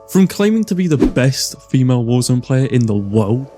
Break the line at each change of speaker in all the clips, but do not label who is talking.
From claiming to be the best female Warzone player in the world,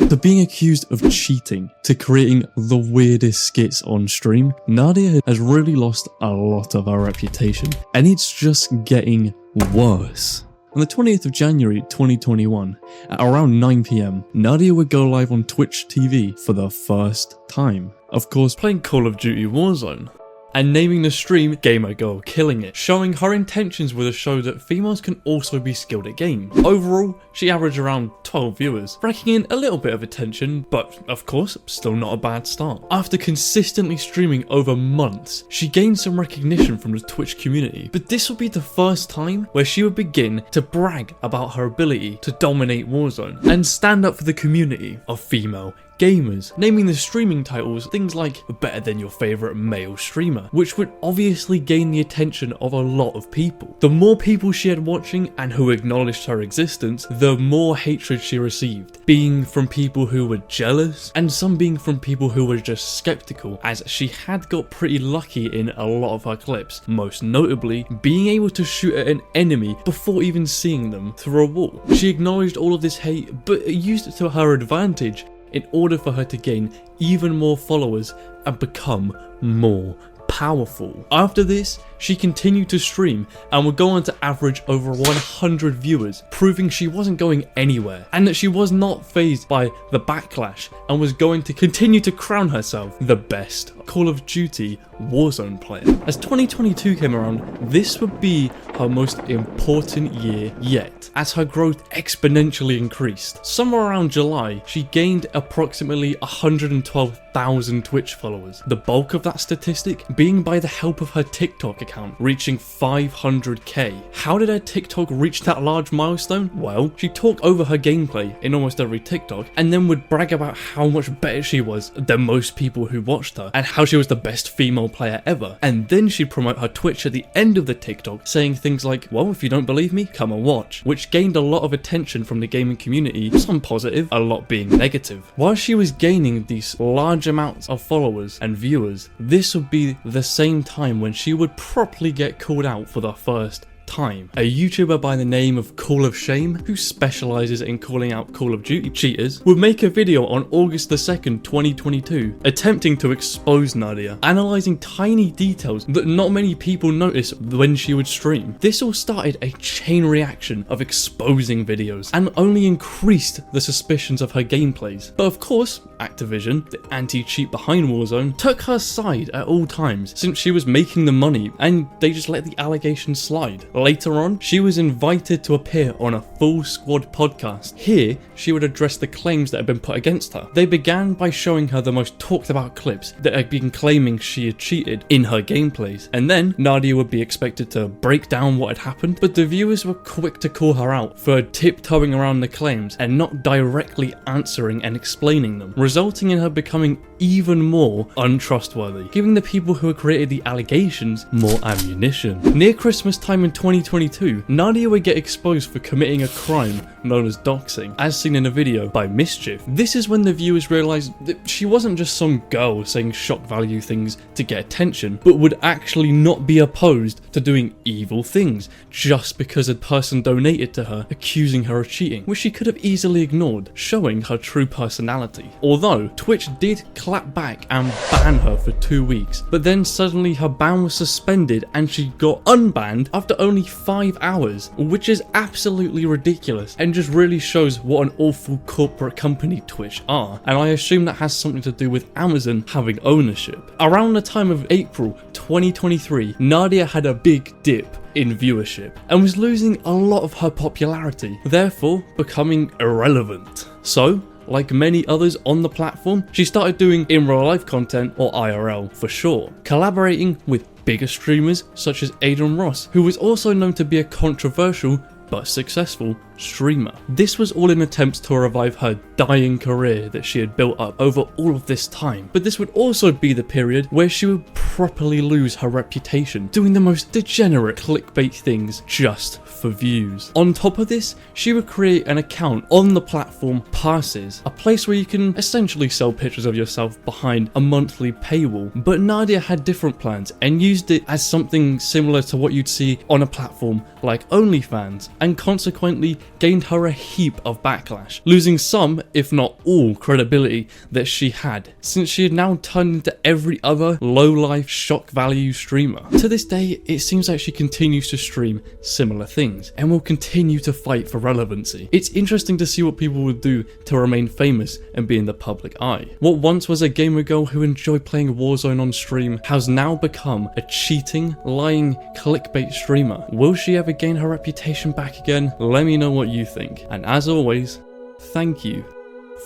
to being accused of cheating, to creating the weirdest skits on stream, Nadia has really lost a lot of her reputation, and it's just getting worse. On the 20th of January 2021, at around 9 PM, Nadia would go live on Twitch TV for the first time. Of course, playing Call of Duty Warzone, and naming the stream Gamer Girl Killing It, showing her intentions with a show that females can also be skilled at games. Overall, she averaged around 12 viewers, raking in a little bit of attention, but of course, still not a bad start. After consistently streaming over months, she gained some recognition from the Twitch community, but this would be the first time where she would begin to brag about her ability to dominate Warzone and stand up for the community of female gamers, naming the streaming titles things like better than your favourite male streamer, which would obviously gain the attention of a lot of people. The more people she had watching and who acknowledged her existence, the more hatred she received, being from people who were jealous and some being from people who were just skeptical, as she had got pretty lucky in a lot of her clips, most notably being able to shoot at an enemy before even seeing them through a wall. She acknowledged all of this hate but used it to her advantage in order for her to gain even more followers and become more powerful. After this, she continued to stream and would go on to average over 100 viewers, proving she wasn't going anywhere and that she was not fazed by the backlash and was going to continue to crown herself the best Call of Duty Warzone player. As 2022 came around, this would be her most important year yet, as her growth exponentially increased. Somewhere around July, she gained approximately 112,000 Twitch followers, the bulk of that statistic being by the help of her TikTok account, reaching 500k. How did her TikTok reach that large milestone? Well, she talked over her gameplay in almost every TikTok and then would brag about how much better she was than most people who watched her and how she was the best female player ever. And then she'd promote her Twitch at the end of the TikTok, saying things like, well, if you don't believe me, come and watch, which gained a lot of attention from the gaming community, some positive, a lot being negative. While she was gaining these large amounts of followers and viewers, this would be the same time when she would properly get called out for the first time. A YouTuber by the name of Call of Shame, who specializes in calling out Call of Duty cheaters, would make a video on August the 2nd, 2022, attempting to expose Nadia, analyzing tiny details that not many people notice when she would stream. This all started a chain reaction of exposing videos and only increased the suspicions of her gameplays. But of course, Activision, the anti-cheat behind Warzone, took her side at all times since she was making the money, and they just let the allegations slide. Later on, she was invited to appear on a Full Squad podcast. Here, she would address the claims that had been put against her. They began by showing her the most talked about clips that had been claiming she had cheated in her gameplays, and then Nadia would be expected to break down what had happened, but the viewers were quick to call her out for tiptoeing around the claims and not directly answering and explaining them, resulting in her becoming even more untrustworthy, giving the people who had created the allegations more ammunition. Near Christmas time in 2022, Nadia would get exposed for committing a crime known as doxing, as seen in a video by Mischief. This is when the viewers realised that she wasn't just some girl saying shock value things to get attention, but would actually not be opposed to doing evil things just because a person donated to her accusing her of cheating, which she could have easily ignored, showing her true personality. Although Twitch did clap back and ban her for 2 weeks, but then suddenly her ban was suspended and she got unbanned after only 5 hours, which is absolutely ridiculous and just really shows what an awful corporate company Twitch are, and I assume that has something to do with Amazon having ownership. Around the time of April 2023, Nadia had a big dip in viewership and was losing a lot of her popularity, therefore becoming irrelevant. So, like many others on the platform, she started doing in real life content, or IRL for short, collaborating with bigger streamers such as Aiden Ross, who was also known to be a controversial but successful streamer. This was all in attempts to revive her dying career that she had built up over all of this time. But this would also be the period where she would properly lose her reputation, doing the most degenerate clickbait things just for views. On top of this, she would create an account on the platform Passes, a place where you can essentially sell pictures of yourself behind a monthly paywall. But Nadia had different plans and used it as something similar to what you'd see on a platform like OnlyFans, and consequently gained her a heap of backlash, losing some, if not all, credibility that she had, since she had now turned into every other low-life shock value streamer. To this day, it seems like she continues to stream similar things and will continue to fight for relevancy. It's interesting to see what people would do to remain famous and be in the public eye. What once was a gamer girl who enjoyed playing Warzone on stream has now become a cheating, lying clickbait streamer. Will she ever gain her reputation back again? Let me know what you think. And as always, thank you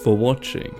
for watching.